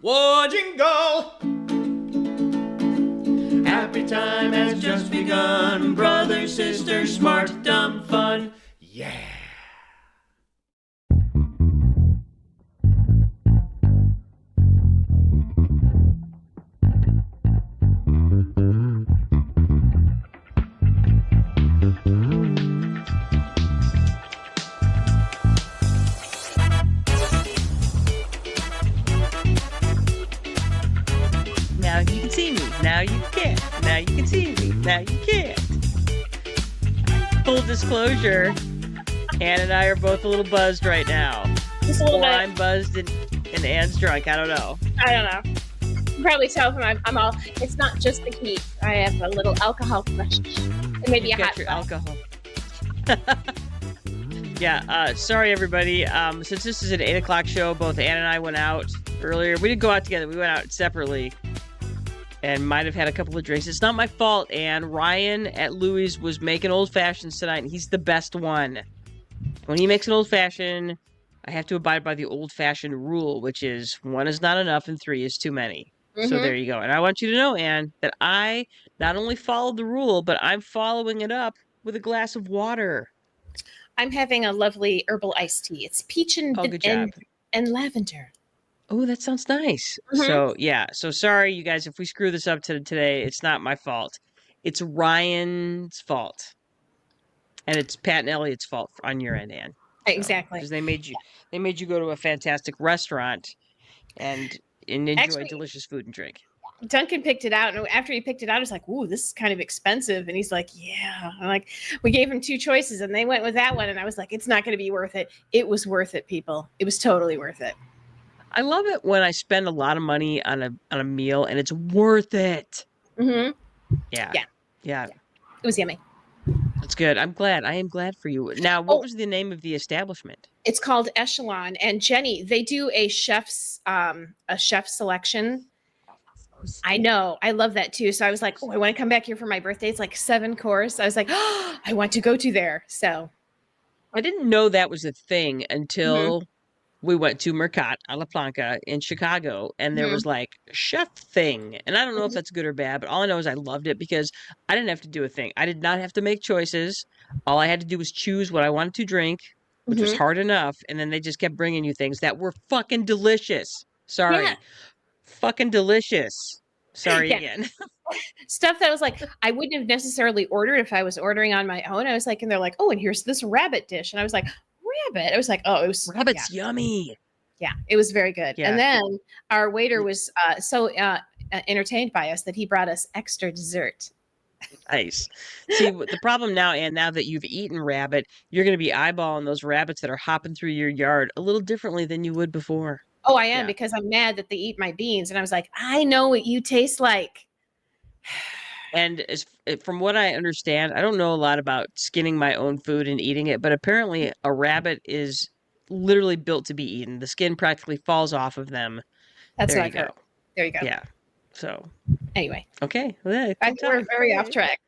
Whoa, jingle! Happy time has just begun. Brother, sister, smart, dumb, fun. Yeah! Now you can see me. Now you can't. Now you can see me. Now you can't. Full disclosure, Ann and I are both a little buzzed right now. Just a little Or bit. I'm buzzed and Ann's drunk. I don't know. I don't know. You can probably tell from I'm all. It's not just the heat. I have a little alcohol crush, and maybe You've a got hot your flash. alcohol. Yeah, sorry everybody. Since this is an 8 o'clock show, both Ann and I went out earlier. We didn't go out together. We went out separately and might have had a couple of drinks. It's not my fault, Ann. Ryan at Louis was making old fashions tonight, and he's the best one. When he makes an old fashioned, I have to abide by the old fashioned rule, which is 1 is not enough and 3 is too many. So Mhm. there you go. And I want you to know, Ann, that I not only followed the rule, but I'm following it up with a glass of water. I'm having a lovely herbal iced tea. It's peach and Oh, good job. and lavender. Oh, that sounds nice. Mhm. So, yeah. So, sorry, you guys, if we screw this up today, it's not my fault. It's Ryan's fault. And it's Pat and Elliot's fault on your end, Ann. Exactly. Because they made you go to a fantastic restaurant and enjoy Actually- delicious food and drink. Duncan picked it out, and after he picked it out, I was like, "Ooh, this is kind of expensive." And he's like, "Yeah." I'm like, we gave him 2 choices, and they went with that one. And I was like, "It's not going to be worth it." It was worth it, people. It was totally worth it. I love it when I spend a lot of money on a meal and it's worth it. Mm-hmm. Yeah. Yeah. Yeah. It was yummy. That's good. I am glad for you. Now, what Oh. was the name of the establishment? It's called Echelon, and Jenny, they do a chef's selection. I know, I love that too. So I was like, oh, I want to come back here for my birthday. It's like 7 course. I was like, oh, I want to go to there. So I didn't know that was a thing until we went to Mercat a la Planca in Chicago, and there was like a chef thing. And I don't know if that's good or bad, but all I know is I loved it because I didn't have to do a thing. I did not have to make choices. All I had to do was choose what I wanted to drink, which was hard enough. And then they just kept bringing you things that were fucking delicious. Sorry. Yeah. Fucking delicious. Sorry Yeah. again. stuff that was like I wouldn't have necessarily ordered if I was ordering on my own. I was like, and they're like, oh, and here's this rabbit dish, and I was like, rabbit. I was like, oh, it was Rabbit's yummy. Yeah, it was very good. Yeah. And then our waiter was so entertained by us that he brought us extra dessert. Nice. See, the problem now, and now that you've eaten rabbit, you're going to be eyeballing those rabbits that are hopping through your yard a little differently than you would before. Oh, I am Yeah. because I'm mad that they eat my beans, and I was like, I know what you taste like. And from what I understand, I don't know a lot about skinning my own food and eating it, but apparently a rabbit is literally built to be eaten. The skin practically falls off of them. That's There what you I've go. heard. There you go. Yeah. So, Anyway, okay. Well, yeah, I cool think we're time. very off track.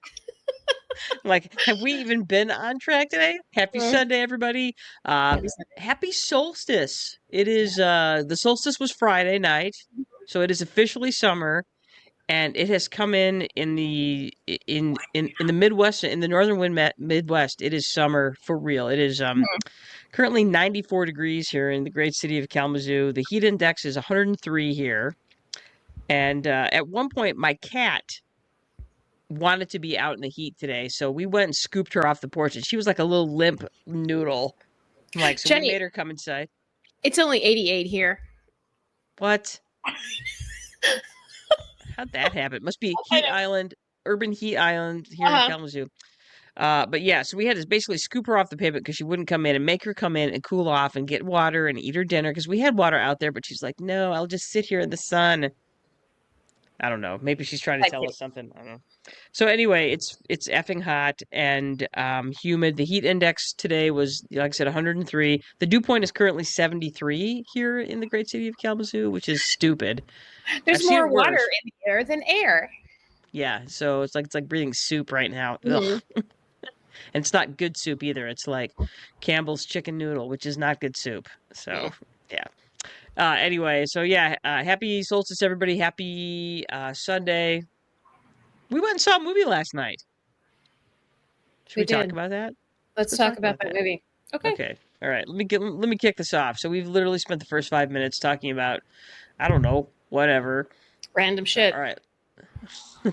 Like, have we even been on track today? Happy Sunday, everybody. Happy solstice. It is the solstice was Friday night, so it is officially summer, and it has come in the Midwest, in the northern Midwest. It is summer for real. It is currently 94 degrees here in the great city of Kalamazoo. The heat index is 103 here. And at one point, my cat wanted to be out in the heat today, so we went and scooped her off the porch, and she was like a little limp noodle. Like, so Jenny, we made her come inside. It's only 88 here. What? How'd that happen? Must be Heat Island, urban heat island here in Kalamazoo. But yeah, so we had to basically scoop her off the pavement because she wouldn't come in, and make her come in and cool off and get water and eat her dinner because we had water out there, but she's like, no, I'll just sit here in the sun. I don't know. Maybe she's trying to tell us something. I don't know. So anyway, it's effing hot and humid. The heat index today was, like I said, 103. The dew point is currently 73 here in the great city of Kalamazoo, which is stupid. There's more water in the air than air. Yeah, so it's like breathing soup right now. Ugh. And it's not good soup either. It's like Campbell's chicken noodle, which is not good soup. So, yeah. Anyway, so yeah, happy solstice, everybody. Happy Sunday. We went and saw a movie last night. Should We we talk did. about that? Let's talk about that movie. Okay. Okay. All right. Let me kick this off. So we've literally spent the first 5 minutes talking about, I don't know, whatever. Random shit. All right. All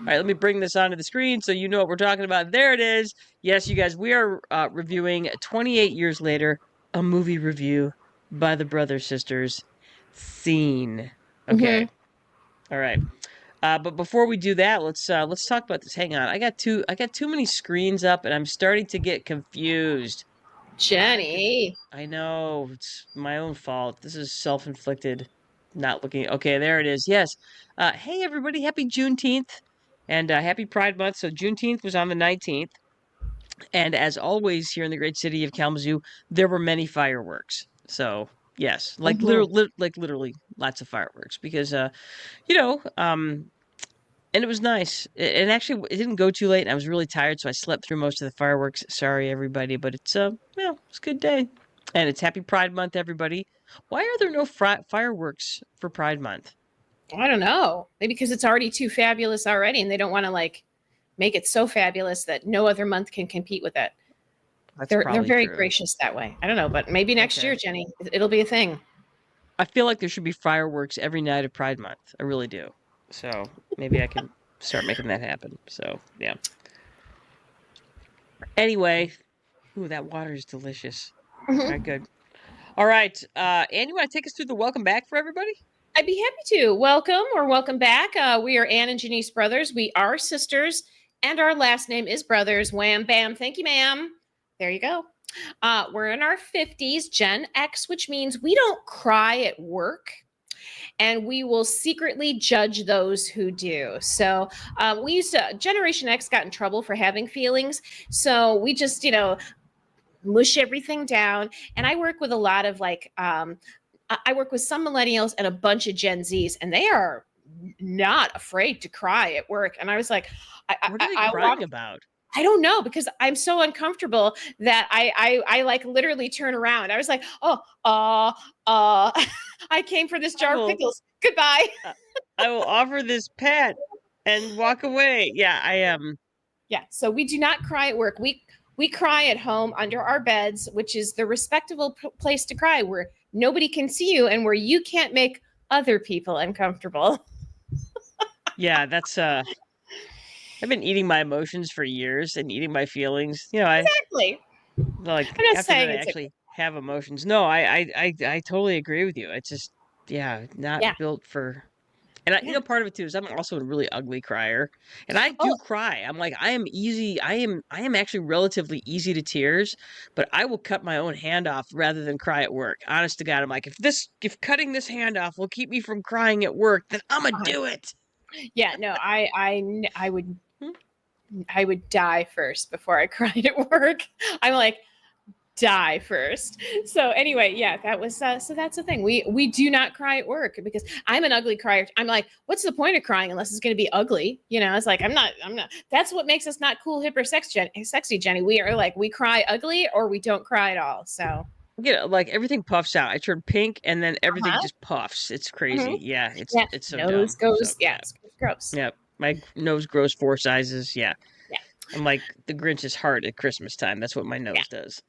right, let me bring this onto the screen so you know what we're talking about. There it is. Yes, you guys, we are reviewing 28 years later, a movie review by the Brothers Sisters, Scene. Okay. All right. But before we do that, let's talk about this. Hang on. I got too many screens up and I'm starting to get confused. Jenny. I know, it's my own fault. This is self-inflicted. Not looking. Okay, there it is. Yes. Hey everybody, happy Juneteenth and happy Pride Month. So Juneteenth was on the 19th. And as always here in the great city of Kalamazoo, there were many fireworks. So, yes, like literally lots of fireworks because you know, and it was nice. And actually, it didn't go too late. And I was really tired, so I slept through most of the fireworks. Sorry, everybody, but it's it's a good day, and it's Happy Pride Month, everybody. Why are there no fireworks for Pride Month? I don't know. Maybe because it's already too fabulous already, and they don't want to like make it so fabulous that no other month can compete with it. They're very true. gracious that way. I don't know, but maybe next year, Jenny, it'll be a thing. I feel like there should be fireworks every night of Pride Month. I really do. So maybe I can start making that happen. So yeah. Anyway, ooh, that water is delicious. Very good. All right, Anne, you want to take us through the welcome back for everybody? I'd be happy to. Welcome or welcome back. We are Anne and Janice Brothers. We are sisters, and our last name is Brothers. Wham, bam. Thank you, ma'am. There you go. We're in our 50s, Gen X, which means we don't cry at work. And we will secretly judge those who do. So Generation X got in trouble for having feelings. So we just, mush everything down. And I work with a lot of I work with some millennials and a bunch of Gen Zs, and they are not afraid to cry at work. And I was like, what are they crying about? I don't know, because I'm so uncomfortable that I like literally turn around. I was like, I came for this jar of pickles. Goodbye. I will offer this pet and walk away. Yeah, I am. Yeah. So we do not cry at work. We cry at home under our beds, which is the respectable place to cry, where nobody can see you and where you can't make other people uncomfortable. Yeah, that's I've been eating my emotions for years and eating my feelings. Exactly. I'm not saying I actually have emotions. No, I totally agree with you. It's just not built for. And part of it too is I'm also a really ugly crier, and I do cry. I'm like, I am easy. I am actually relatively easy to tears, but I will cut my own hand off rather than cry at work. Honest to God, I'm like, if cutting this hand off will keep me from crying at work, then I'm gonna do it. Yeah, no, I would die first before I cried at work. I'm like, die first. So anyway, that was so that's the thing. We do not cry at work because I'm an ugly crier. I'm like, what's the point of crying unless it's going to be ugly? It's like I'm not. That's what makes us not cool, hip, or sexy, Jenny. We are like, we cry ugly or we don't cry at all. So like everything puffs out. I turn pink and then everything just puffs. It's crazy. Yeah, it's so nose dumb. goes. It's gross. Yeah, my nose grows 4 sizes. Yeah. I'm like the Grinch's heart at Christmas time. That's what my nose does.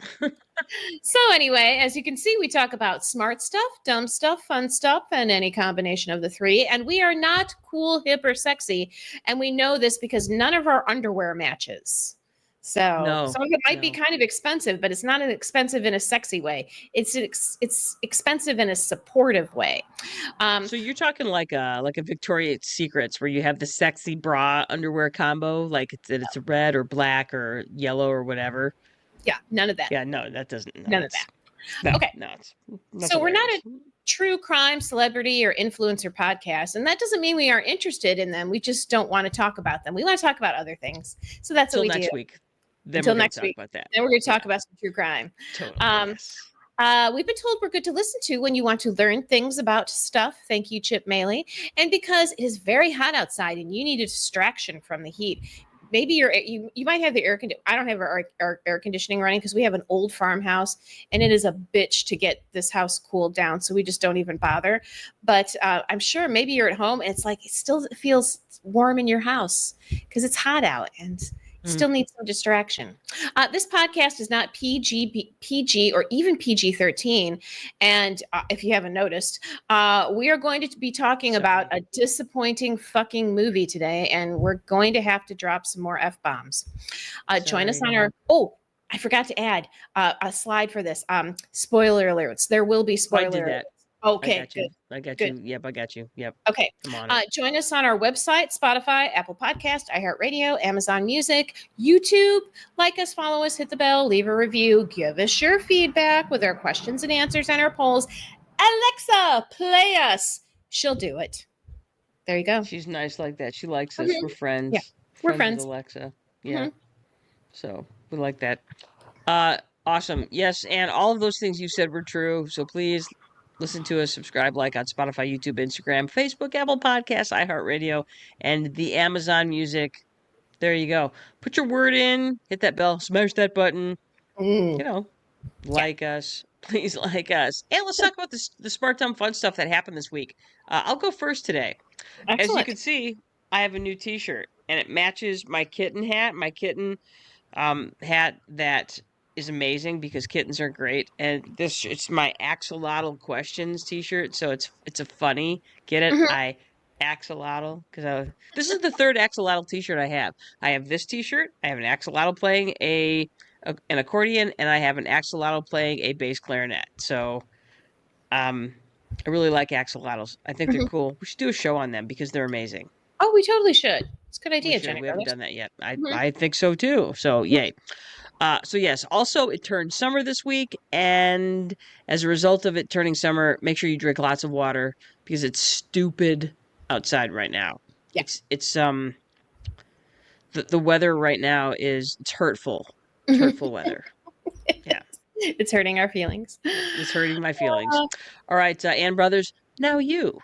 So anyway, as you can see, we talk about smart stuff, dumb stuff, fun stuff, and any combination of the three. And we are not cool, hip, or sexy. And we know this because none of our underwear matches. So some of it might be kind of expensive, but it's not expensive in a sexy way. It's expensive in a supportive way. So you're talking like a Victoria's Secrets where you have the sexy bra underwear combo, like it's red or black or yellow or whatever. Yeah, none of that. Yeah, no, that doesn't. No, none of that. No, okay. No, so we're not a true crime, celebrity, or influencer podcast, and that doesn't mean we aren't interested in them. We just don't want to talk about them. We want to talk about other things. So that's what we do. Next week. Until next week. About that. Then we're going to talk about some true crime. Totally. We've been told we're good to listen to when you want to learn things about stuff. Thank you, Chip Maley. And because it is very hot outside and you need a distraction from the heat, maybe you might have the I don't have our air conditioning running because we have an old farmhouse and it is a bitch to get this house cooled down. So we just don't even bother. But I'm sure maybe you're at home and it's like it still feels warm in your house because it's hot out and still need some distraction. This podcast is not PG or even PG-13. And if you haven't noticed, we are going to be talking about a disappointing fucking movie today. And we're going to have to drop some more F-bombs. Join us on our... Oh, I forgot to add a slide for this. Spoiler alerts. There will be spoiler alerts. Okay, good. I got you. Yep, I got you. Yep. Okay. Come on. Join us on our website, Spotify, Apple Podcast, iHeartRadio, Amazon Music, YouTube. Like us, follow us, hit the bell, leave a review, give us your feedback with our questions and answers and our polls. Alexa, play us. She'll do it. There you go. She's nice like that. She likes us. We're friends. Yeah, we're friends. With Alexa. Yeah. So we like that. Awesome. Yes, and all of those things you said were true. So please listen to us, subscribe, like on Spotify, YouTube, Instagram, Facebook, Apple Podcasts, iHeartRadio, and the Amazon Music. There you go. Put your word in, hit that bell, smash that button. Like us. Please like us. And let's talk about the Smart Dumb Fun stuff that happened this week. I'll go first today. Excellent. As you can see, I have a new t-shirt, and it matches my kitten hat. My kitten hat that is amazing because kittens are great, and it's my Axolotl Questions t-shirt, so it's a funny, get it? I Axolotl because this is the third Axolotl t-shirt I have. I have this t-shirt, I have an Axolotl playing an accordion, and I have an Axolotl playing a bass clarinet. So I really like axolotls. I think they're cool. We should do a show on them because they're amazing. Oh, we totally should. It's a good idea, Jenny. We haven't done that yet. I think so too. So yay. So yes, also it turned summer this week, and as a result of it turning summer, make sure you drink lots of water because it's stupid outside right now. Yeah. It's the weather right now it's hurtful. It's hurtful weather. Yeah. It's hurting our feelings. It's hurting my feelings. All right, Ann Brothers, now you.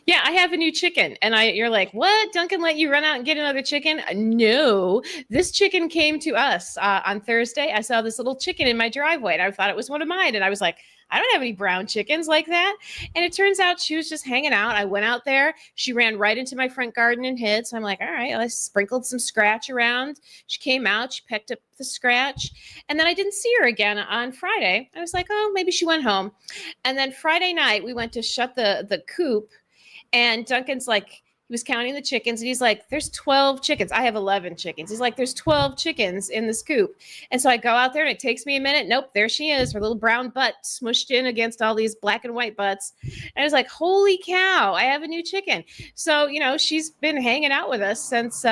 Yeah, I have a new chicken. And you're like, what? Duncan let you run out and get another chicken? No, this chicken came to us on Thursday. I saw this little chicken in my driveway and I thought it was one of mine. And I was like, I don't have any brown chickens like that. And it turns out she was just hanging out. I went out there. She ran right into my front garden and hid. So I'm like, all right, I sprinkled some scratch around. She came out. She pecked up the scratch. And then I didn't see her again on Friday. I was like, oh, maybe she went home. And then Friday night, we went to shut the coop. And Duncan's like, he was counting the chickens and he's like, there's 12 chickens. I have 11 chickens. He's like, there's 12 chickens in this coop. And so I go out there and it takes me a minute. Nope, there she is, her little brown butt smushed in against all these black and white butts. And I was like, holy cow, I have a new chicken. So, she's been hanging out with us since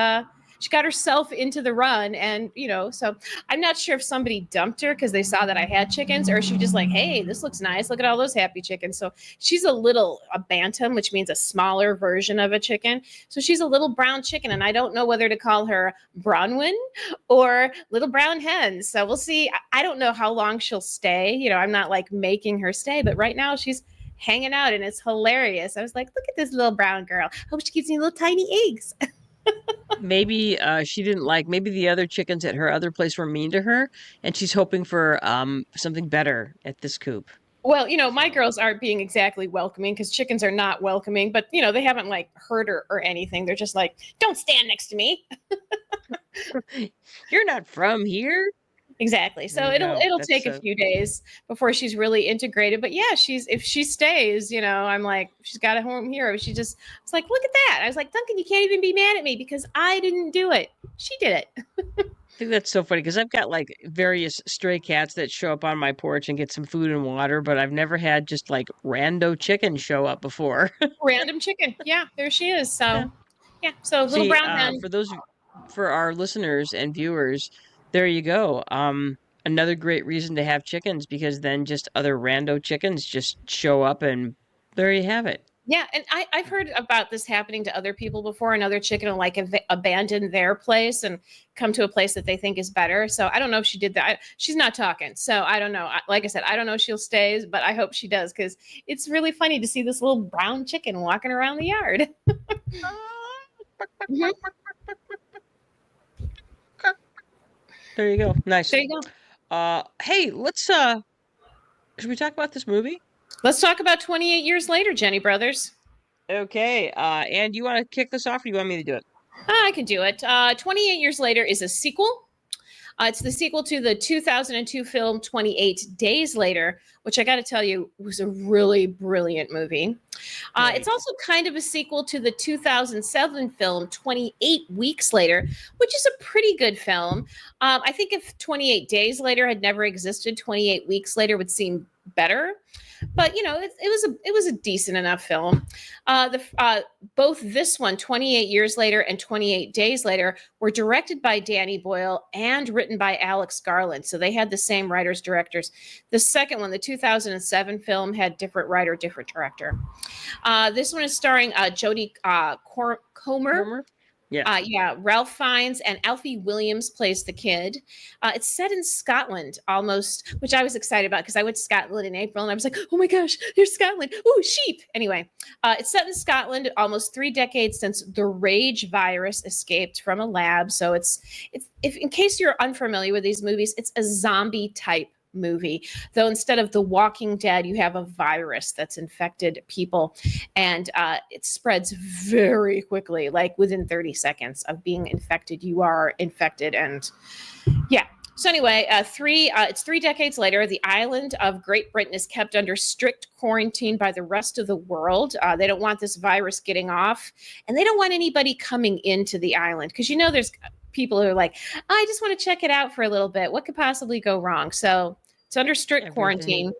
she got herself into the run. And, so I'm not sure if somebody dumped her because they saw that I had chickens, or she just like, hey, this looks nice. Look at all those happy chickens. So she's a bantam, which means a smaller version of a chicken. So she's a little brown chicken. And I don't know whether to call her Bronwyn or little brown hen. So we'll see. I don't know how long she'll stay. I'm not like making her stay, but right now she's hanging out and it's hilarious. I was like, look at this little brown girl. Hope she gives me little tiny eggs. Maybe she didn't maybe the other chickens at her other place were mean to her, and she's hoping for something better at this coop. Well, my girls aren't being exactly welcoming because chickens are not welcoming, but they haven't hurt her or anything. They're just like, don't stand next to me. You're not from here. Exactly. So it'll take a few days before she's really integrated. But yeah, if she stays, I'm like, she's got a home here. It's like, look at that. I was like, Duncan, you can't even be mad at me because I didn't do it. She did it. I think that's so funny because I've got various stray cats that show up on my porch and get some food and water, but I've never had just rando chicken show up before. Random chicken. Yeah, there she is. So yeah. So little brown hen. For our listeners and viewers, there you go. Another great reason to have chickens because then just other rando chickens just show up and there you have it. Yeah, and I've heard about this happening to other people before. Another chicken will abandon their place and come to a place that they think is better. So I don't know if she did that. She's not talking. So I don't know. Like I said, I don't know if she'll stay, but I hope she does because it's really funny to see this little brown chicken walking around the yard. There you go. Nice. There you go. Hey, let's should we talk about this movie? Let's talk about 28 years later, Jenny Brothers. Okay. And you want to kick this off, or you want me to do it? I can do it. 28 years later is a sequel. It's the sequel to the 2002 film 28 Days Later, which I got to tell you was a really brilliant movie. Right. It's also kind of a sequel to the 2007 film 28 Weeks Later, which is a pretty good film. I think if 28 Days Later had never existed, 28 Weeks Later would seem better. But it was a decent enough film. Both this one, 28 Years Later, and 28 Days Later, were directed by Danny Boyle and written by Alex Garland. So they had the same writers directors. The second one, the 2007 film, had different writer, different director. This one is starring Jodie Comer. Yeah. Ralph Fiennes and Alfie Williams plays the kid. It's set in Scotland almost, which I was excited about because I went to Scotland in April and I was like, oh my gosh, there's Scotland. Ooh, sheep. Anyway, it's set in Scotland almost 3 decades since the rage virus escaped from a lab. So it's if in case you're unfamiliar with these movies, it's a zombie type movie, though instead of The Walking Dead, you have a virus that's infected people, and it spreads very quickly. Like within 30 seconds of being infected, you are infected. And yeah. So anyway, it's 3 decades later. The island of Great Britain is kept under strict quarantine by the rest of the world. They don't want this virus getting off, and they don't want anybody coming into the island because there's people who are like, I just want to check it out for a little bit. What could possibly go wrong? So it's under strict quarantine.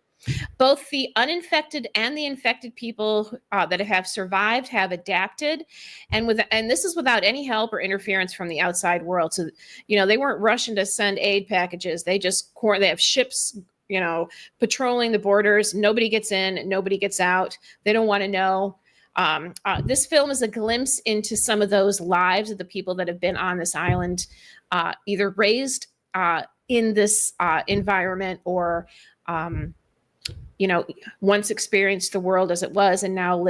Both the uninfected and the infected people that have survived have adapted, and this is without any help or interference from the outside world. So, they weren't rushing to send aid packages. They have ships, patrolling the borders. Nobody gets in, nobody gets out. They don't want to know. This film is a glimpse into some of those lives of the people that have been on this island, either raised in this environment or, once experienced the world as it was and now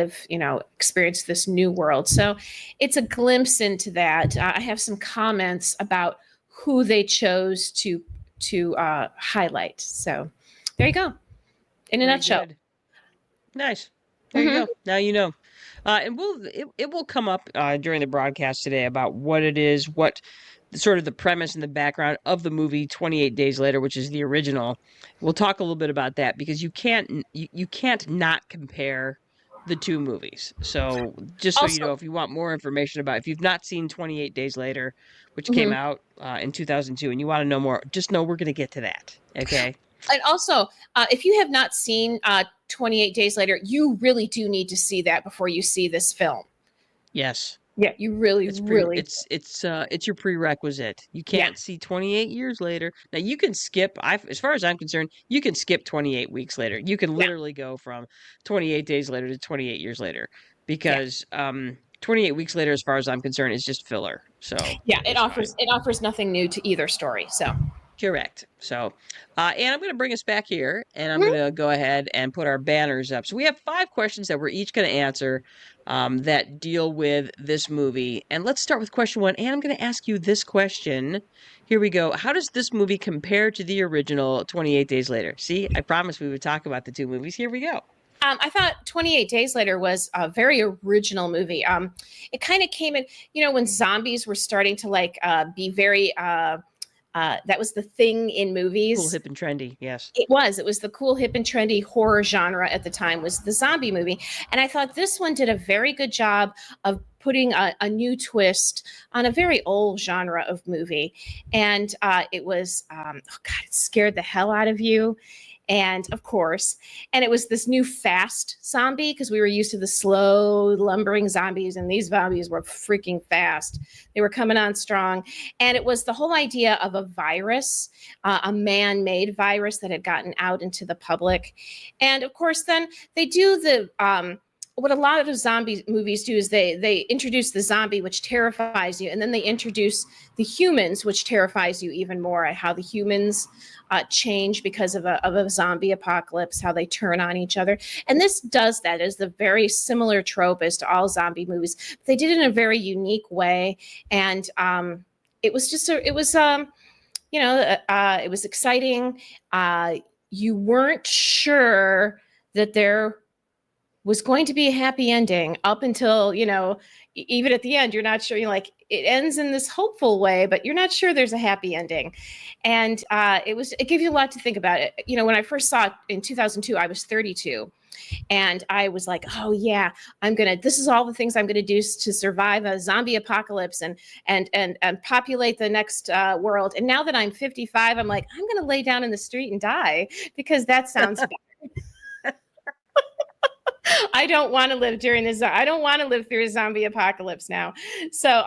experience this new world. So it's a glimpse into that. I have some comments about who they chose to highlight. So there you go. In a nutshell. Good. Nice. There you go. Now you know. And it will come up during the broadcast today about what it is, what sort of the premise and the background of the movie 28 Days Later, which is the original. We'll talk a little bit about that because you can't not compare the two movies. So just so you know, if you want more information about, if you've not seen 28 Days Later, which came out in 2002, and you want to know more, just know we're going to get to that. Okay. And also, if you have not seen 28 Days Later, you really do need to see that before you see this film. Yes. Yeah, you really. It's your prerequisite. You can't see 28 years later. Now you can skip. As far as I'm concerned, you can skip 28 weeks later. You can literally go from 28 days later to 28 years later because 28 weeks later, as far as I'm concerned, is just filler. So it offers nothing new to either story. So. Correct. So, and I'm going to bring us back here, and I'm going to go ahead and put our banners up. So we have 5 questions that we're each going to answer that deal with this movie. And let's start with question 1. And I'm going to ask you this question. Here we go. How does this movie compare to the original 28 Days Later? See, I promised we would talk about the 2 movies. Here we go. I thought 28 Days Later was a very original movie. It kind of came in, when zombies were starting to be very... that was the thing in movies. Cool, hip, and trendy, yes. It was the cool, hip, and trendy horror genre at the time was the zombie movie. And I thought this one did a very good job of putting a new twist on a very old genre of movie. And it was, it scared the hell out of you. And of course, it was this new fast zombie because we were used to the slow lumbering zombies, and these zombies were freaking fast. They were coming on strong. And it was the whole idea of a virus, a man-made virus that had gotten out into the public. And of course, then they do what a lot of zombie movies do is they introduce the zombie, which terrifies you, and then they introduce the humans, which terrifies you even more, at how the humans change because of a zombie apocalypse, how they turn on each other. And this does that as the very similar trope as to all zombie movies. But they did it in a very unique way, and it was it was exciting. You weren't sure that there was going to be a happy ending up until, even at the end, you're not sure. You're like, it ends in this hopeful way, but you're not sure there's a happy ending. And it gave you a lot to think about it. When I first saw it in 2002, I was 32. And I was like, oh yeah, this is all the things I'm gonna do to survive a zombie apocalypse and populate the next world. And now that I'm 55, I'm like, I'm gonna lay down in the street and die because that sounds better. I don't want to live during this. I don't want to live through a zombie apocalypse now. So,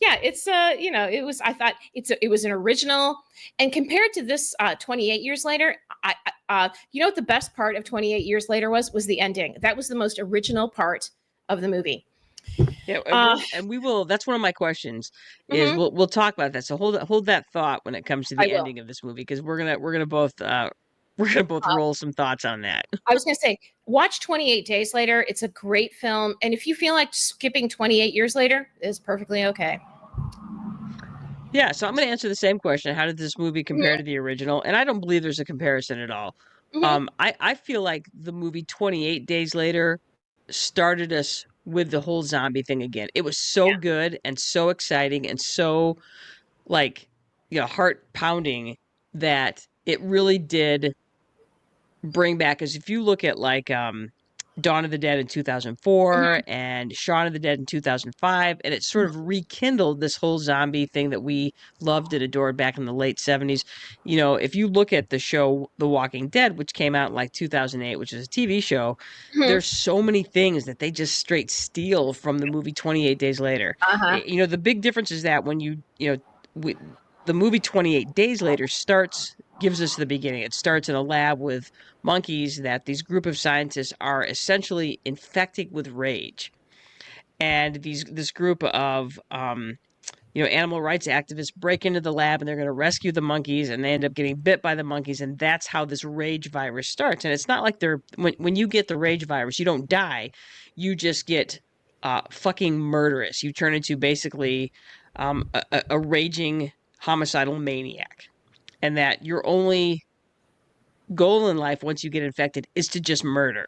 yeah, it's I thought it was an original, and compared to this 28 years later, what the best part of 28 years later was the ending. That was the most original part of the movie. Yeah, and we will. That's one of my questions. Is we'll talk about that. So hold that thought when it comes to the ending of this movie, because we're gonna both roll some thoughts on that. I was going to say, watch 28 Days Later. It's a great film. And if you feel like skipping 28 years later, it's perfectly okay. Yeah, so I'm going to answer the same question. How did this movie compare to the original? And I don't believe there's a comparison at all. I feel like the movie 28 Days Later started us with the whole zombie thing again. It was so good and so exciting and so, heart pounding that it really did bring back. Because if you look at Dawn of the Dead in 2004 and Shaun of the Dead in 2005, and it sort of rekindled this whole zombie thing that we loved and adored back in the late 70s. If you look at the show The Walking Dead, which came out in 2008, which is a TV show, there's so many things that they just straight steal from the movie 28 Days Later. The big difference is that when the movie 28 Days Later gives us the beginning. It starts in a lab with monkeys that these group of scientists are essentially infected with rage. And this group of animal rights activists break into the lab and they're going to rescue the monkeys, and they end up getting bit by the monkeys, and that's how this rage virus starts. And it's not like when you get the rage virus, you don't die. You just get fucking murderous. You turn into basically a raging homicidal maniac. And that your only goal in life once you get infected is to just murder.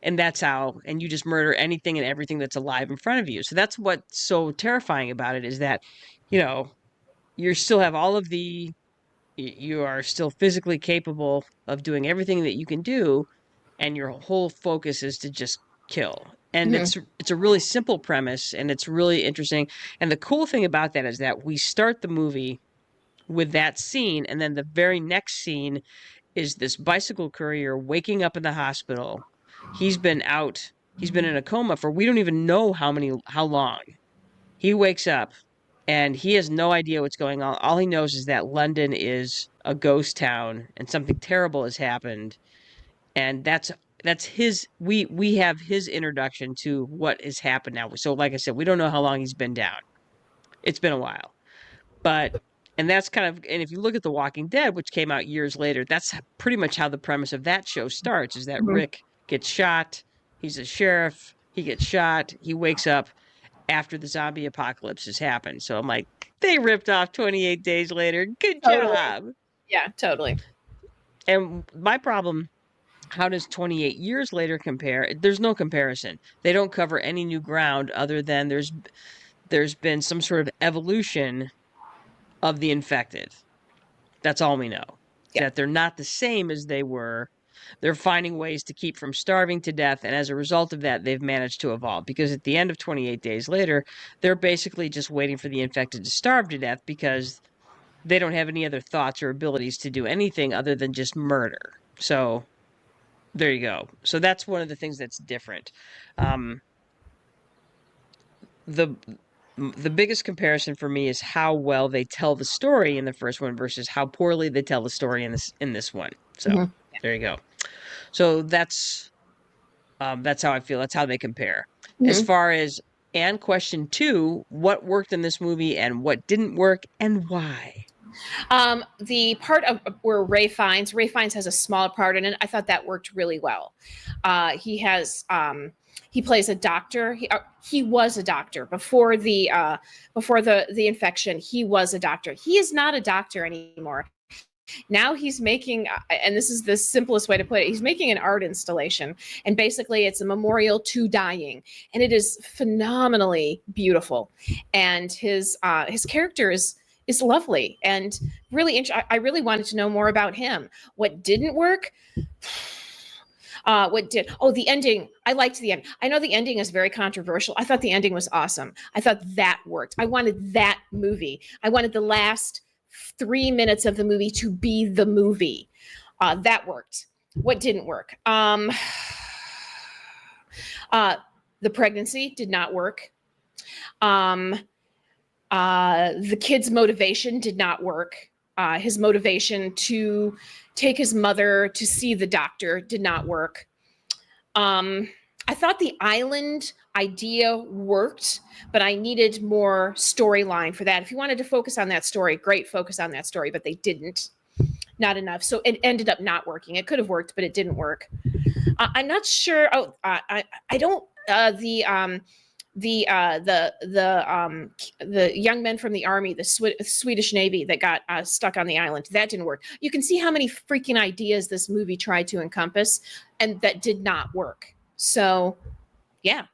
And and you just murder anything and everything that's alive in front of you. So that's what's so terrifying about it, is that, you still have you are still physically capable of doing everything that you can do, and your whole focus is to just kill. And it's a really simple premise, and it's really interesting. And the cool thing about that is that we start the movie with that scene, and then the very next scene is this bicycle courier waking up in the hospital. He's been in a coma for we don't even know how long. He wakes up and he has no idea what's going on. All he knows is that London is a ghost town and something terrible has happened. And that's we have his introduction to what has happened now. So like I said, we don't know how long he's been down. It's been a while. And that's and if you look at The Walking Dead, which came out years later, that's pretty much how the premise of that show starts, is that Rick gets shot. He's a sheriff. He gets shot. He wakes up after the zombie apocalypse has happened. So I'm like, they ripped off 28 Days Later. Good job. Yeah, totally. And my problem, how does 28 years later compare? There's no comparison. They don't cover any new ground other than there's been some sort of evolution of the infected. That's all we know. Yeah. That they're not the same as they were. They're finding ways to keep from starving to death, and as a result of that, they've managed to evolve. Because at the end of 28 Days Later, they're basically just waiting for the infected to starve to death because they don't have any other thoughts or abilities to do anything other than just murder. So there you go. So that's one of the things that's different. The biggest comparison for me is how well they tell the story in the first one versus how poorly they tell the story in this one. So there you go. So that's how I feel. That's how they compare. As far as question 2, what worked in this movie and what didn't work and why? The part of where Ralph Fiennes has a small part in it. I thought that worked really well. He has He plays a doctor. He was a doctor before the infection. He was a doctor. He is not a doctor anymore. Now he's making, and this is the simplest way to put it, he's making an art installation, and basically it's a memorial to dying, and it is phenomenally beautiful, and his character is lovely and really I really wanted to know more about him. What didn't work? The ending. I liked the end. I know the ending is very controversial. I thought the ending was awesome. I thought that worked. I wanted that movie. I wanted the last 3 minutes of the movie to be the movie. That worked. What didn't work? The pregnancy did not work. The kid's motivation did not work. His motivation to take his mother to see the doctor did not work. I thought the island idea worked, but I needed more storyline for that. If you wanted to focus on that story, great, focus on that story, but they didn't. Not enough. So it ended up not working. It could have worked, but it didn't work. I'm not sure. I don't. The young men from the army, the Swedish Navy that got stuck on the island, that didn't work. You can see how many freaking ideas this movie tried to encompass, and that did not work. So, yeah.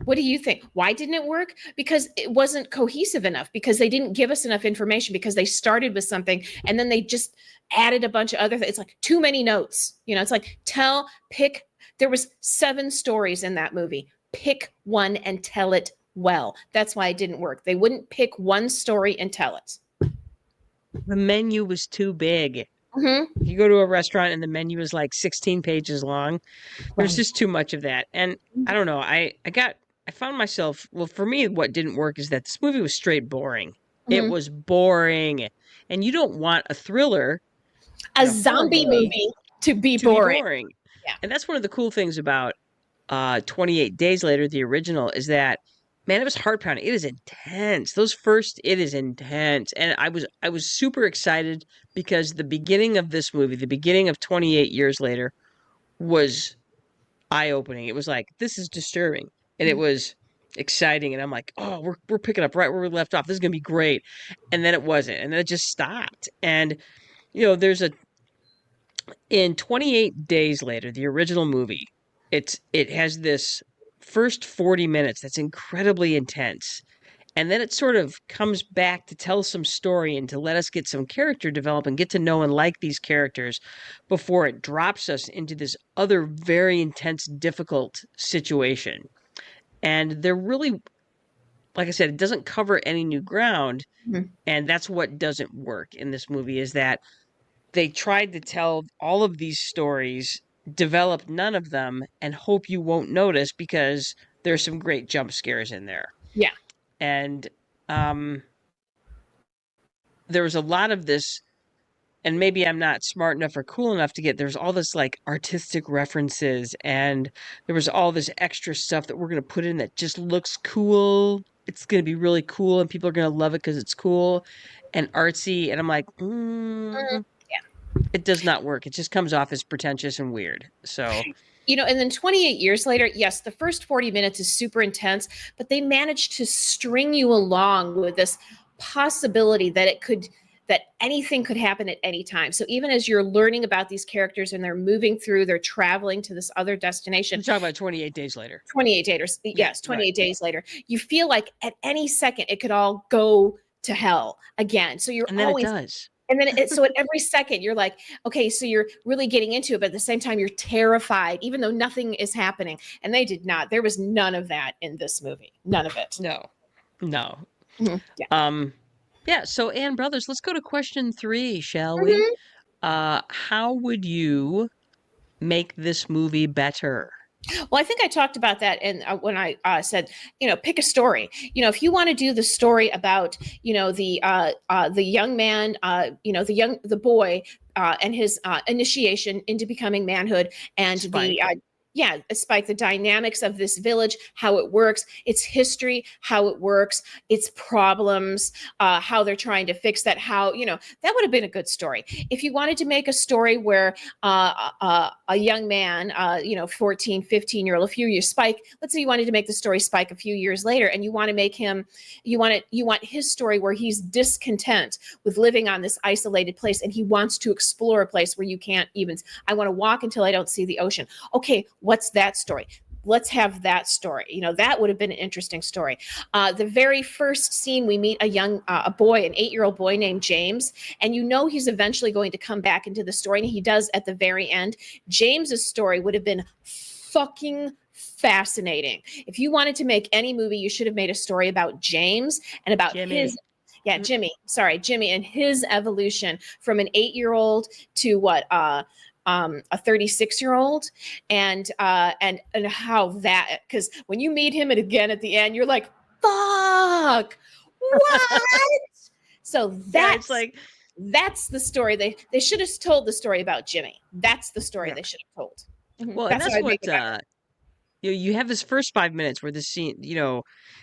What do you think? Why didn't it work? Because it wasn't cohesive enough, because they didn't give us enough information, because they started with something and then they just added a bunch of other things. It's like too many notes. It's like pick. There was 7 stories in that movie. Pick one and tell it well. That's why it didn't work. They wouldn't pick one story and tell it. The menu was too big. Mm-hmm. You go to a restaurant and the menu is like 16 pages long. There's just too much of that. And I don't know. I found myself, well, for me, what didn't work is that this movie was straight boring. Mm-hmm. It was boring. And you don't want a thriller, a zombie movie to be boring. Yeah. And that's one of the cool things about 28 Days Later, the original, is that, man, it was heart pounding. It is intense. It is intense. And I was super excited because the beginning of this movie, the beginning of 28 Years Later, was eye-opening. It was like, this is disturbing. And it was exciting. And I'm like, oh, we're picking up right where we left off. This is going to be great. And then it wasn't. And then it just stopped. And, in 28 Days Later, the original movie, it has this first 40 minutes that's incredibly intense. And then it sort of comes back to tell some story and to let us get some character development, get to know and like these characters before it drops us into this other very intense, difficult situation. And they're really, like I said, it doesn't cover any new ground. Mm-hmm. And that's what doesn't work in this movie, is that they tried to tell all of these stories, develop none of them, and hope you won't notice because there's some great jump scares in there. Yeah. And there was a lot of this, and maybe I'm not smart enough or cool enough to get, there's all this like artistic references, and there was all this extra stuff that we're going to put in that just looks cool. It's going to be really cool and people are going to love it because it's cool and artsy. And I'm like, it does not work. It just comes off as pretentious and weird. So, and then 28 Years Later, yes, the first 40 minutes is super intense, but they managed to string you along with this possibility that anything could happen at any time. So even as you're learning about these characters and they're traveling to this other destination. You're talking about 28 Days Later. 28 Days, yes, 28 Days Later. You feel like at any second it could all go to hell again. So and then it does. And then so at every second you're like, okay, so you're really getting into it, but at the same time you're terrified, even though nothing is happening. And they did not. There was none of that in this movie. None of it. No. Mm-hmm. Yeah. Yeah. So, Ann Brothers, let's go to question 3, shall we? How would you make this movie better? Well, I think I talked about that when I said, pick a story. If you want to do the story about, the young man, the boy and his initiation into becoming manhood, and Spike, the dynamics of this village, how it works, its history, how it works, its problems, how they're trying to fix that, how, that would have been a good story. If you wanted to make a story where a young man, 14, 15-year-old, a few years, Spike, let's say you wanted to make the story Spike a few years later, and you want to make him, you want his story where he's discontent with living on this isolated place, and he wants to explore a place where you can't even, I want to walk until I don't see the ocean. Okay, what's that story? Let's have that story. That would have been an interesting story. The very first scene, we meet a boy, an 8-year-old boy named James, and he's eventually going to come back into the story, and he does at the very end. James's story would have been fucking fascinating. If you wanted to make any movie, you should have made a story about James and about Jimmy. Jimmy and his evolution from an 8-year-old to a 36-year-old, and how that, because when you meet him again at the end, you're like, fuck, what? So that's that's the story. They should have told the story about Jimmy. That's the story they should have told. Well, and that's what you have this first 5 minutes where the scene,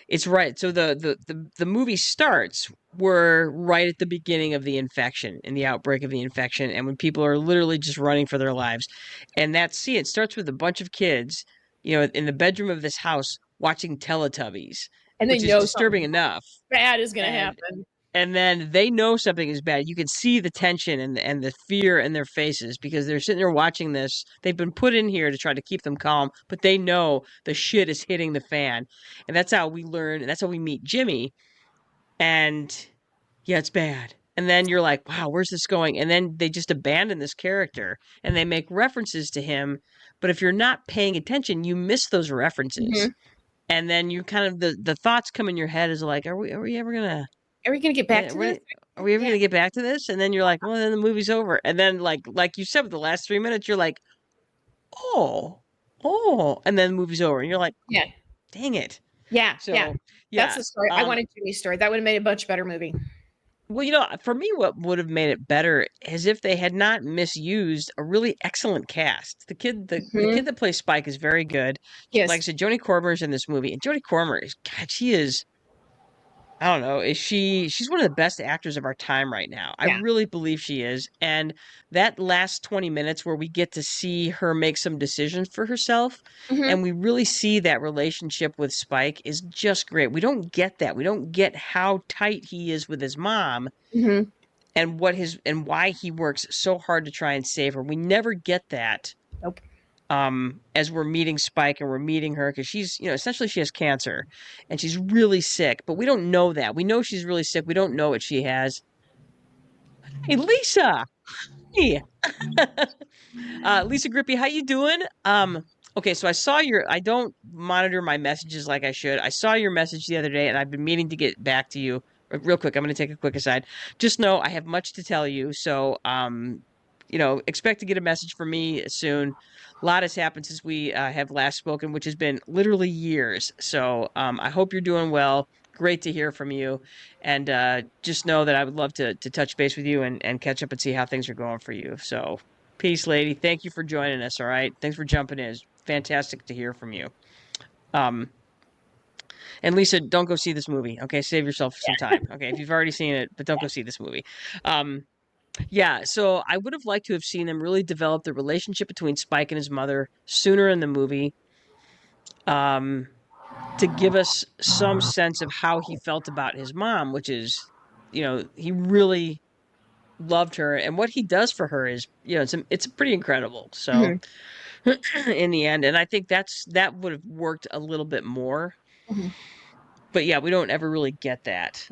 it's right. So the movie starts, we're right at the beginning of the infection and the outbreak of the infection, and when people are literally just running for their lives. And that scene, it starts with a bunch of kids, in the bedroom of this house watching Teletubbies, and which is disturbing enough. Bad is going to happen. And then they know something is bad. You can see the tension and the fear in their faces because they're sitting there watching this. They've been put in here to try to keep them calm, but they know the shit is hitting the fan. And that's how we learn, and that's how we meet Jimmy. And yeah, it's bad. And then you're like, wow, where's this going? And then they just abandon this character and they make references to him. But if you're not paying attention, you miss those references. Mm-hmm. And then you kind of, the thoughts come in your head is like, are we ever going to... Are we going to get back to this? Are we ever going to get back to this? And then you're like, well, then the movie's over. And then like you said, with the last 3 minutes, you're like, oh, and then the movie's over. And you're like, yeah, dang it. Yeah. So, yeah. That's the story. I wanted Jimmy's story. That would have made a much better movie. Well, for me, what would have made it better is if they had not misused a really excellent cast. The kid that plays Spike is very good. Yes. Like I said, Jodie Comer's in this movie. And Jodie Comer she is... I don't know. She's one of the best actors of our time right now. Yeah. I really believe she is. And that last 20 minutes where we get to see her make some decisions for herself and we really see that relationship with Spike is just great. We don't get that. We don't get how tight he is with his mom and why he works so hard to try and save her. We never get that. Nope. As we're meeting Spike and we're meeting her, because she's, essentially she has cancer and she's really sick, but we don't know that. We know she's really sick. We don't know what she has. Hey, Lisa. Hey. Lisa Grippy, how you doing? Okay, so I don't monitor my messages like I should. I saw your message the other day and I've been meaning to get back to you. Real quick, I'm going to take a quick aside. Just know I have much to tell you. So, expect to get a message from me soon. A lot has happened since we have last spoken, which has been literally years. So I hope you're doing well. Great to hear from you. And just know that I would love to touch base with you and catch up and see how things are going for you. So peace, lady. Thank you for joining us. All right. Thanks for jumping in. It's fantastic to hear from you. And Lisa, don't go see this movie. Okay. Save yourself some time. Okay. If you've already seen it, but don't go see this movie. Yeah, so I would have liked to have seen them really develop the relationship between Spike and his mother sooner in the movie, to give us some sense of how he felt about his mom, which is, he really loved her, and what he does for her is, it's pretty incredible. So, in the end, and I think that would have worked a little bit more, but yeah, we don't ever really get that.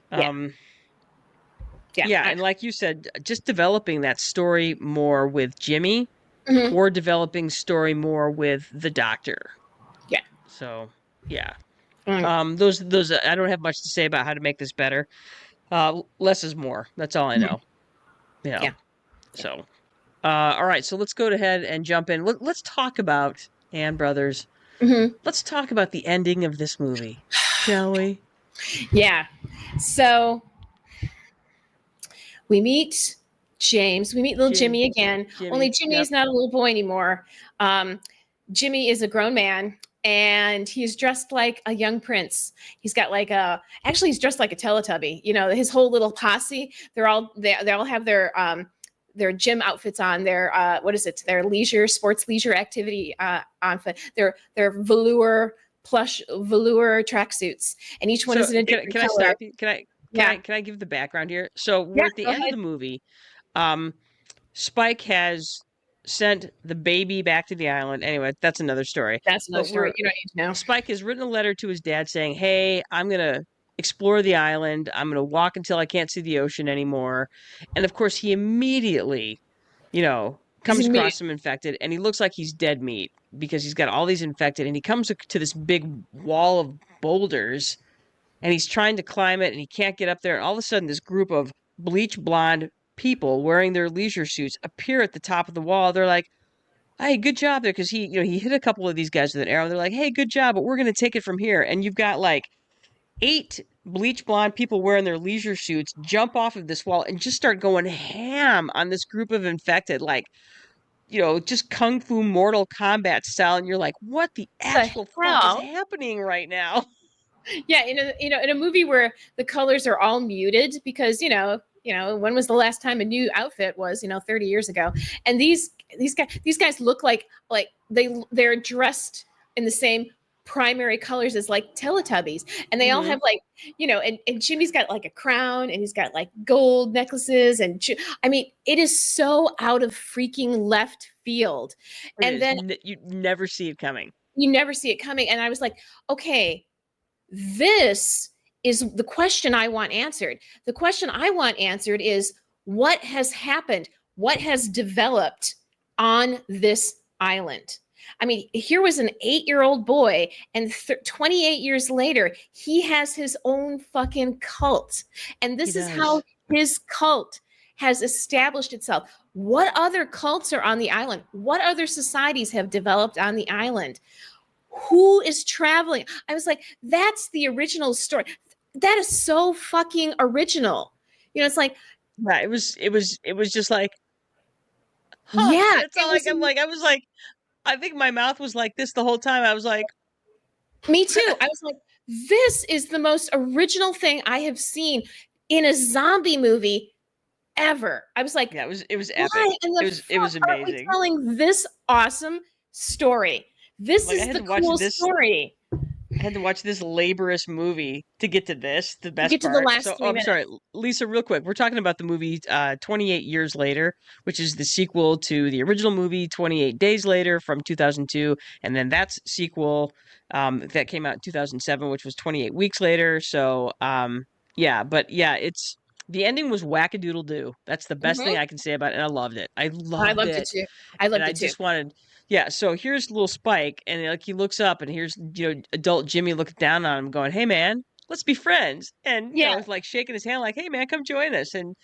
Yeah, and like you said, just developing that story more with Jimmy or developing story more with the doctor. Yeah. So, yeah. Those I don't have much to say about how to make this better. Less is more. That's all I know. Yeah. So, all right. So let's go ahead and jump in. Let's talk about Ann Brothers. Let's talk about the ending of this movie, shall we? Yeah. So we meet James. We meet little Jimmy again. Only Jimmy is not a little boy anymore. Jimmy is a grown man and he's dressed like a young prince. He's got like actually he's dressed like a Teletubby. You know, his whole little posse, they all have their gym outfits on, their what is it? Their sports leisure activity outfit. Their plush velour tracksuits, and each one So is in a different can I color. stop you? Yeah. Can I give the background here? So we're Yeah, at the go end of ahead. the movie. Um, Spike has sent the baby back to the island. Anyway, that's another story. That's another But story. we're You don't need to know. Spike has written a letter to his dad saying, "Hey, I'm gonna explore the island. I'm gonna walk until I can't see the ocean anymore." And of course, he immediately, He's comes immediate. across some infected, and he looks like he's dead meat because he's got all these infected, and he comes to this big wall of boulders, and he's trying to climb it, and he can't get up there. And all of a sudden, this group of bleach blonde people wearing their leisure suits appear at the top of the wall. They're like, "Hey, good job there," because he hit a couple of these guys with an arrow. They're like, "Hey, good job, but we're gonna take it from here." And you've got like 8 bleach blonde people wearing their leisure suits jump off of this wall and just start going ham on this group of infected, like, just kung fu Mortal Kombat style. And you're like, what the The actual fuck is hell? happening right now? Yeah, in a movie where the colors are all muted because when was the last time a new outfit was 30 years ago, and these guys look like they're dressed in the same primary colors as like Teletubbies, and they all Mm-hmm. have like and Jimmy's got like a crown and he's got like gold necklaces I mean it is so out of freaking left field, and then You never see it coming. you never see it coming, and I was like, okay, this is the question I want answered. The question I want answered is what has happened? What has developed on this island? I mean, here was an 8-year-old boy, and 28 years later, he has his own fucking cult. And this He is how does. his cult has established itself. What other cults are on the island? What other societies have developed on the island? Who is traveling? I was like, that's the original story. That is so fucking original. It's like, Yeah, it was just like, huh. yeah, That's all I was like, I think my mouth was like this the whole time. I was like, me too. I was like, this is the most original thing I have seen in a zombie movie ever. I was like, yeah, it was why epic. in the It was fuck aren't we amazing. telling this awesome story? This Like, I is had the to watch cool this story. I had to watch this laborious movie to get to this, the best Get to the part. last So, three I'm minutes. sorry, Lisa, real quick. We're talking about the movie 28 Years Later, which is the sequel to the original movie 28 Days Later from 2002. And then that's sequel that came out in 2007, which was 28 Weeks Later. So, yeah, but yeah, the ending was wackadoodle-doo. That's the best thing Mhm. I can say about it. And I loved it. I I loved loved it it. too. I And loved I it too. just wanted, yeah. So here's little Spike, and like he looks up, and here's adult Jimmy looking down on him, going, "Hey man, let's be friends." And Yeah. like shaking his hand, like, "Hey man, come join us." And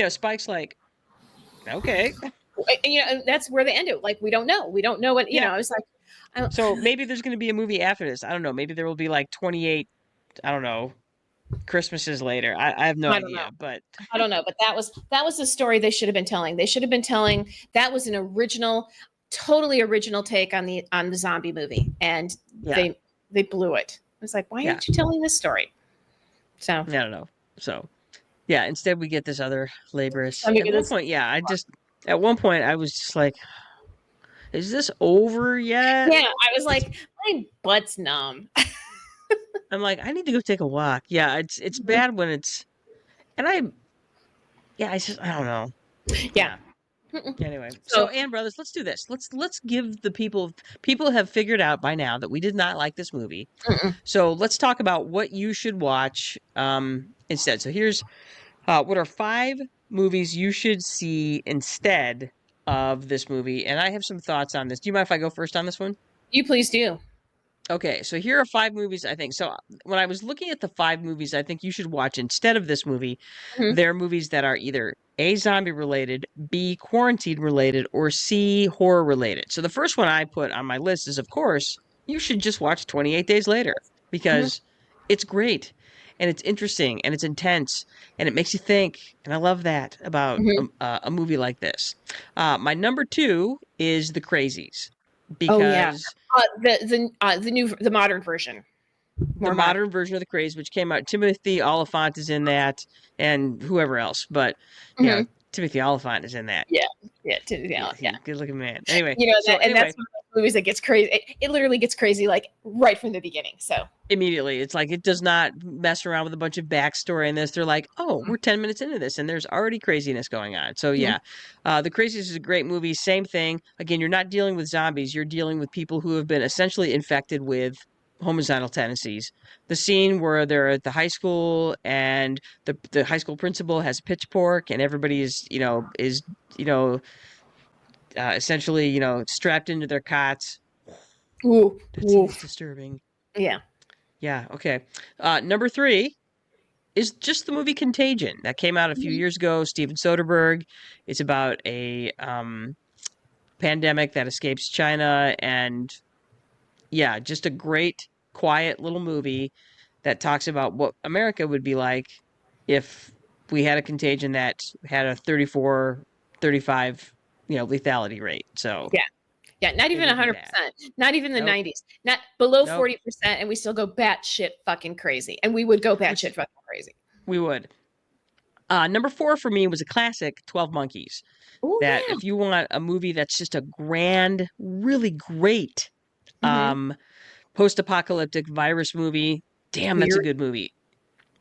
Spike's like, "Okay, And that's where they end it. Like, we don't know. We don't know what, yeah." I was like, I don't, So maybe there's going to be a movie after this. I don't know. Maybe there will be like 28. I don't know. Christmases later. I have no I don't know. idea, but I don't know. But that was the story they should have been telling. They should have been telling, that was an original, totally original take on the zombie movie. And yeah, they blew it. I was like, why yeah. aren't you telling this story? So I don't know. So yeah, instead we get this other laborious. let me At get one this. point, yeah, at one point I was just like, is this over yet? Yeah, I was like, my butt's numb. I'm like, I need to go take a walk. Yeah, it's Mhm. bad when it's, and I don't know. Yeah. Anyway, so So Ann Brothers, let's do this. Let's give the people have figured out by now that we did not like this movie. mm-mm. So let's talk about what you should watch instead. So here's what are 5 movies you should see instead of this movie, and I have some thoughts on this. Do you mind if I go first on this one? You please do. Okay, so here are 5 movies I think. So when I was looking at the 5 movies I think you should watch instead of this movie, Mhm. they're movies that are either A, zombie related, B, quarantine related, or C, horror related. So the first one I put on my list is, of course, you should just watch 28 Days Later Mhm. because it's great and it's interesting and it's intense and it makes you think. And I love that about Mhm. a movie like this. My number 2 is The Crazies. Oh yeah. because The modern version. the modern version of The Craze, which came out, Timothy Oliphant is in that, and whoever else, but you know, Mhm. Timothy Oliphant is in that. Yeah. Yeah. Yeah, Yeah. good looking man. Anyway, You know so and anyway, that's one of those movies that gets crazy. It literally gets crazy like right from the beginning. So immediately it's like it does not mess around with a bunch of backstory in this. They're like, oh, we're 10 minutes into this and there's already craziness going on. So Mhm. yeah, The Craziest is a great movie. Same thing. Again, you're not dealing with zombies. You're dealing with people who have been essentially infected with homicidal tendencies. The scene where they're at the high school and the high school principal has a pitchfork and everybody is essentially strapped into their cots. ooh, That scene is oof. disturbing. Yeah. Yeah. Okay. Number three is just the movie Contagion that came out a few Mhm. years ago. Steven Soderbergh. It's about a pandemic that escapes China, and yeah, just a great, quiet little movie that talks about what America would be like if we had a contagion that had a 34, 35, lethality rate. So Yeah. Yeah, not it even would be bad. 100%, not even the Nope. 90s, not below Nope. 40%, and we still go batshit fucking crazy. And we would go Which batshit fucking crazy. we would. Number four for me was a classic, 12 Monkeys. Oh That yeah. if you want a movie that's just a grand, really great Hmm. um, post-apocalyptic virus movie, damn, that's a Weird, good movie.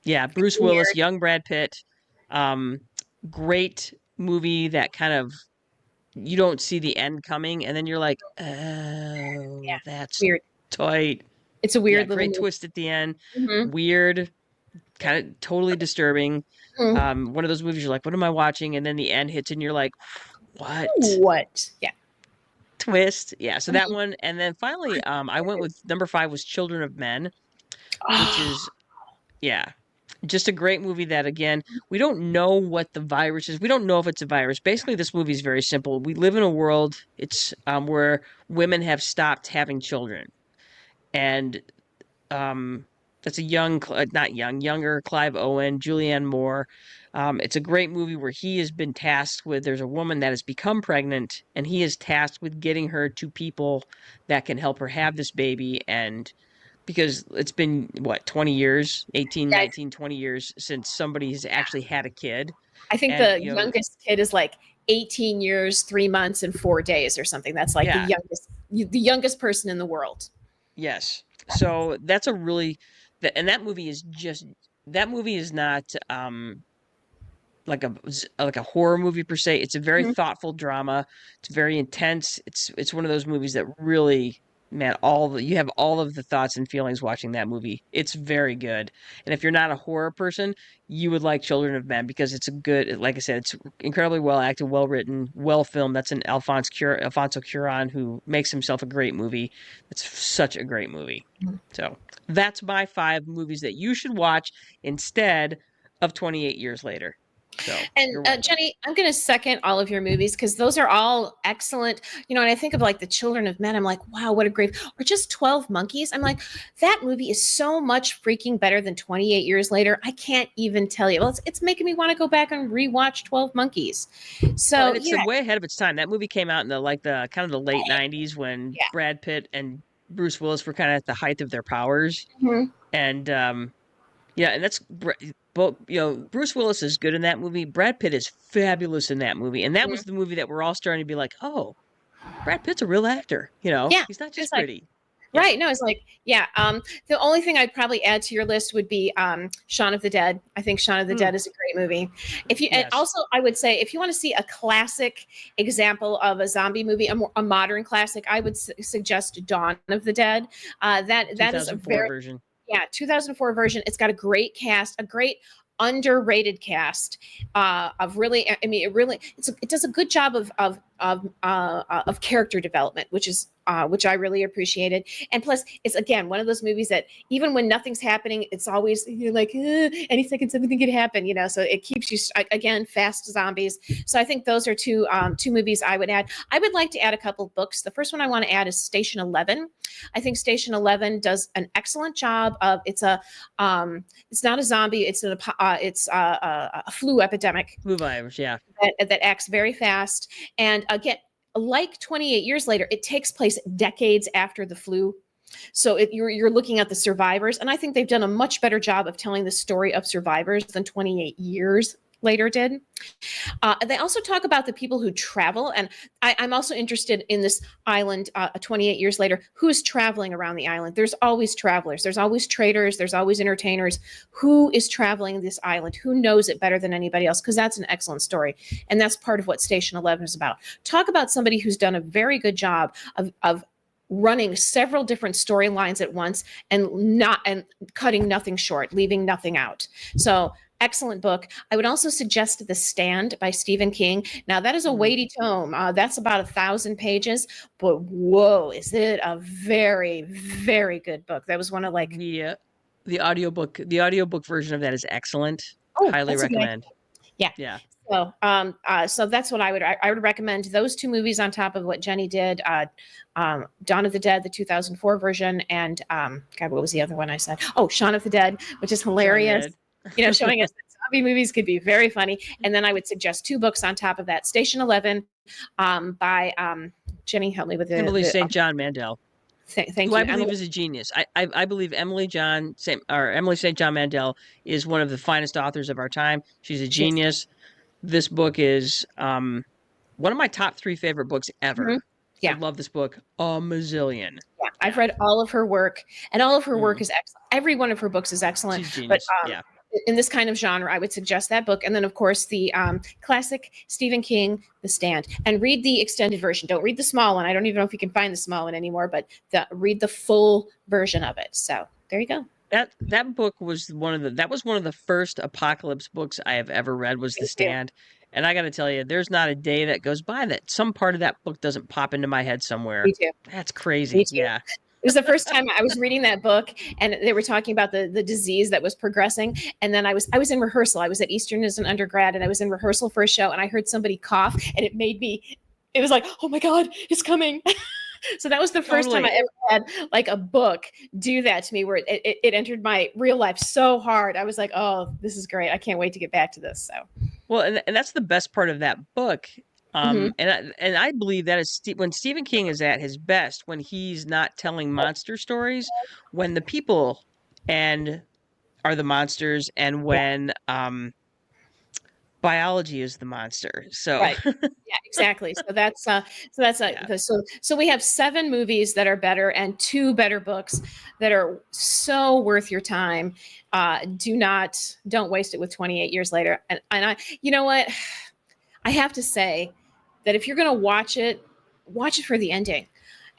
Yeah, Bruce Willis, weird. young Brad Pitt, um, great movie that kind of you don't see the end coming, and then you're like, Yeah, oh, it's that's weird. tight. It's a Yeah, weird little great movie. twist at the end, Hmm. weird, kind of totally disturbing. One of those movies you're like, what am I watching? And then the end hits, and you're like, what? What? Yeah. Twist. Yeah, so that Mhm. one. And then finally, I went with number five was Children of Men, which Oh, is, yeah, just a great movie that, again, we don't know what the virus is. We don't know if it's a virus. Basically, this movie is very simple. We live in a world, it's where women have stopped having children. And um, that's a not young, younger Clive Owen, Julianne Moore. It's a great movie where he has been tasked with. There's a woman that has become pregnant, and he is tasked with getting her to people that can help her have this baby. And because it's been what 20 years, 18, yeah. 19, 20 years since somebody has actually had a kid, I think and the youngest kid is like 18 years, 3 months, and 4 days or something. That's like yeah, the youngest person in the world. yes. So that's a really and that movie is just that movie is not like a horror movie per se. It's a very Mhm. thoughtful drama. It's very intense. It's one of those movies that really, man, you have all of the thoughts and feelings watching that movie. It's very good. And if you're not a horror person, you would like Children of Men because it's a good, like I said, it's incredibly well acted, well written, well filmed. That's an Alfonso Cuarón who makes himself a great movie. It's such a great movie. So that's my five movies that you should watch instead of 28 years later. So And you're welcome. Jenny, I'm going to second all of your movies because those are all excellent. You know, and I think of like The Children of Men. I'm like, wow, what a great, or just 12 Monkeys. I'm like, that movie is so much freaking better than 28 Years Later. I can't even tell you. Well, it's making me want to go back and rewatch 12 Monkeys. Well, So, and it's yeah, way ahead of its time. That movie came out in the kind of the late '90s when yeah. Brad Pitt and Bruce Willis were kind of at the height of their powers. Mhm. And yeah, and both. Bruce Willis is good in that movie. Brad Pitt is fabulous in that movie, and that Mhm. was the movie that we're all starting to be like, oh, Brad Pitt's a real actor. Yeah. He's not It's just like, pretty. Yeah. right. No, it's like, yeah. The only thing I'd probably add to your list would be Shaun of the Dead. I think Shaun of the Mm, Dead is a great movie. And yes. also I would say if you want to see a classic example of a zombie movie, a modern classic, I would suggest Dawn of the Dead. That is a 2004 very, version. yeah, 2004 version. It's got a great cast, a great underrated cast of really. I mean, it does a good job of character development, which I really appreciated. And plus, it's again one of those movies that even when nothing's happening, it's always you're like any second something could happen, you know. So it keeps you again fast zombies. So I think those are two movies I would add. I would like to add a couple of books. The first one I want to add is Station 11. I think Station 11 does an excellent job of it's not a zombie, it's a flu epidemic Flu virus. Yeah. that acts very fast. And again, like 28 years later, it takes place decades after the flu. So you're looking at the survivors, and I think they've done a much better job of telling the story of survivors than 28 years later did. They also talk about the people who travel, and I'm also interested in this island 28 years later. Who is traveling around the island? There's always travelers. There's always traders. There's always entertainers. Who is traveling this island? Who knows it better than anybody else? Because that's an excellent story, and that's part of what Station 11 is about. Talk about somebody who's done a very good job of running several different storylines at once and cutting nothing short, leaving nothing out. So excellent book. I would also suggest The Stand by Stephen King. Now that is a weighty tome. That's about 1,000 pages, but whoa, is it a very, very good book. That was one of like the audiobook version of that is excellent. Highly recommend. Yeah. So that's what I would recommend. Those two movies on top of what Jenny did, Dawn of the Dead, the 2004 version, and God, what was the other one I said? Oh, Shaun of the Dead, which is hilarious. Showing us that zombie movies could be very funny. And then I would suggest 2 books on top of that: Station 11 by Jenny, help me with it. Emily St. John Mandel. Thank you. Who I believe is a genius. I believe Emily St. John Mandel is one of the finest authors of our time. She's a genius. This book is one of my top 3 favorite books ever. Mm-hmm. Yeah. I love this book a mazillion. Yeah, I've read all of her work, and all of her work is excellent. Every one of her books is excellent. She's genius. But in this kind of genre, I would suggest that book. And then, of course, the classic Stephen King, The Stand. And read the extended version. Don't read the small one. I don't even know if you can find the small one anymore, but read the full version of it. So there you go. That book was one of the first apocalypse books I have ever read, was The Stand. And I got to tell you, there's not a day that goes by that some part of that book doesn't pop into my head somewhere. Me too. That's crazy. Me too. Yeah. It was the first time I was reading that book, and they were talking about the disease that was progressing. And then I was in rehearsal. I was at Eastern as an undergrad, and I was in rehearsal for a show, and I heard somebody cough, and it was like, oh my God, it's coming. So that was the first time I ever had like a book do that to me, where it entered my real life so hard. I was like, oh, this is great. I can't wait to get back to this. So, well, and that's the best part of that book. And I believe that is when Stephen King is at his best, when he's not telling monster stories, when the people are the monsters, and when biology is the monster. So right. Yeah, exactly. So we have 7 movies that are better and 2 better books that are so worth your time. Don't waste it with 28 years later. And I, you know what? I have to say that if you're going to watch it for the ending.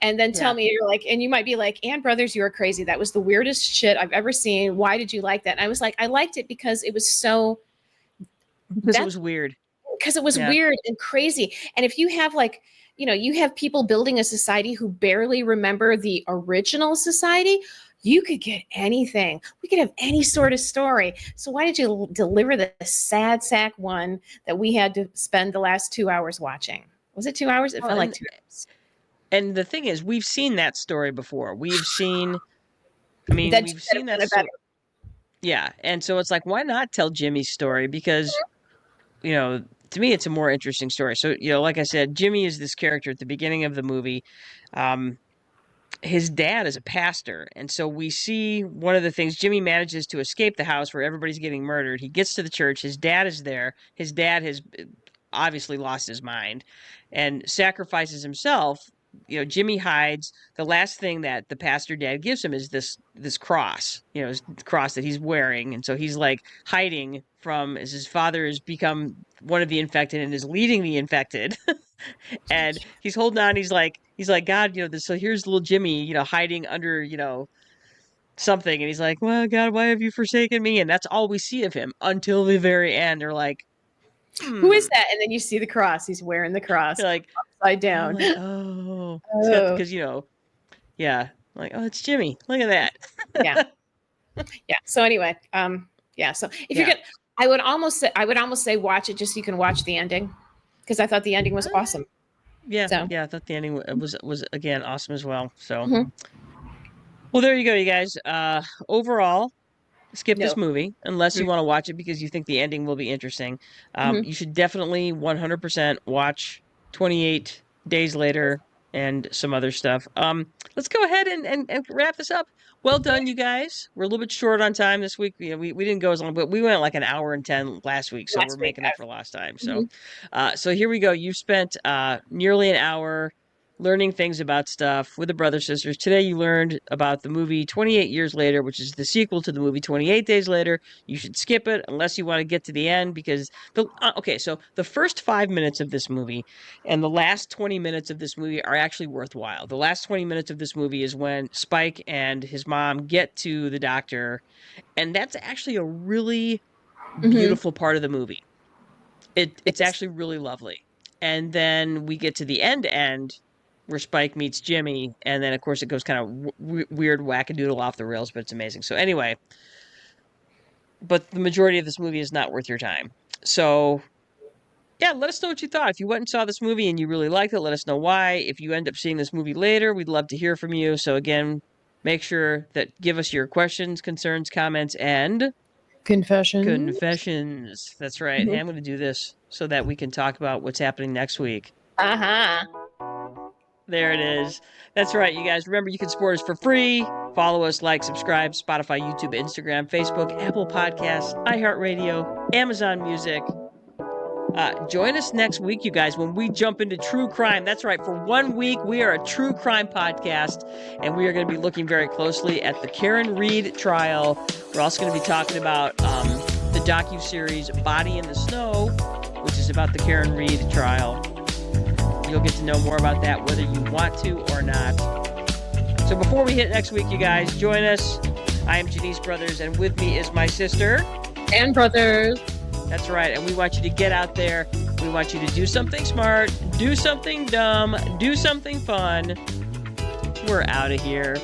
And then tell me, and you might be like, Ann Brothers, you are crazy. That was the weirdest shit I've ever seen. Why did you like that? And I was like, I liked it because it was so. Because it was weird. Because it was weird and crazy. And if you have you have people building a society who barely remember the original society, you could get anything. We could have any sort of story. So why did you deliver the sad sack one that we had to spend the last 2 hours watching? Was it 2 hours? It felt like 2 hours. And the thing is, we've seen that story before. We've seen that story. Yeah. And so it's like, why not tell Jimmy's story? Because, to me, it's a more interesting story. So, like I said, Jimmy is this character at the beginning of the movie. His dad is a pastor. And so we see one of the things, Jimmy manages to escape the house where everybody's getting murdered. He gets to the church. His dad is there. His dad has obviously lost his mind and sacrifices himself. Jimmy hides. The last thing that the pastor dad gives him is this cross, his cross that he's wearing. And so he's like hiding from, as his father has become one of the infected and is leading the infected. And he's holding on. He's like, God, so here's little Jimmy, hiding under, something. And he's like, well, God, why have you forsaken me? And that's all we see of him until the very end. They're like, who is that? And then you see the cross. He's wearing the cross. They're like upside down. Like, because like, oh, it's Jimmy. Look at that. Yeah. So anyway, So if you're gonna, I would almost say watch it just so you can watch the ending, because I thought the ending was awesome. Yeah. So. Yeah. I thought the ending was again awesome as well. So, well, there you go, you guys. Overall, skip this movie unless you want to watch it because you think the ending will be interesting. You should definitely 100% watch 28 Days Later, and some other stuff. Let's go ahead and wrap this up. Well done, you guys. We're a little bit short on time this week. We didn't go as long, but we went like an hour and 10 last week, so we're making up for lost time. So, so here we go. You've spent nearly an hour learning things about stuff with the Brother Sisters. Today you learned about the movie 28 Years Later, which is the sequel to the movie 28 Days Later. You should skip it unless you want to get to the end because okay, so the first 5 minutes of this movie and the last 20 minutes of this movie are actually worthwhile. The last 20 minutes of this movie is when Spike and his mom get to the doctor, and that's actually a really beautiful part of the movie. It's actually really lovely. And then we get to the end where Spike meets Jimmy, and then of course it goes kind of weird wackadoodle off the rails, but it's amazing. So anyway, but the majority of this movie is not worth your time. So yeah, let us know what you thought. If you went and saw this movie and you really liked it, let us know why. If you end up seeing this movie later, we'd love to hear from you. So again, make sure that give us your questions, concerns, comments, and confessions. That's right. And I'm going to do this so that we can talk about what's happening next week. There it is. That's right, you guys. Remember, you can support us for free. Follow us, like, subscribe, Spotify, YouTube, Instagram, Facebook, Apple Podcasts, iHeartRadio, Amazon Music. Join us next week, you guys, when we jump into true crime. That's right. For 1 week, we are a true crime podcast, and we are going to be looking very closely at the Karen Read trial. We're also going to be talking about the docuseries Body in the Snow, which is about the Karen Read trial. You'll get to know more about that whether you want to or not. So before we hit next week, you guys, join us. I am Janice Brothers, and with me is my sister. And brothers. That's right, and we want you to get out there. We want you to do something smart, do something dumb, do something fun. We're out of here.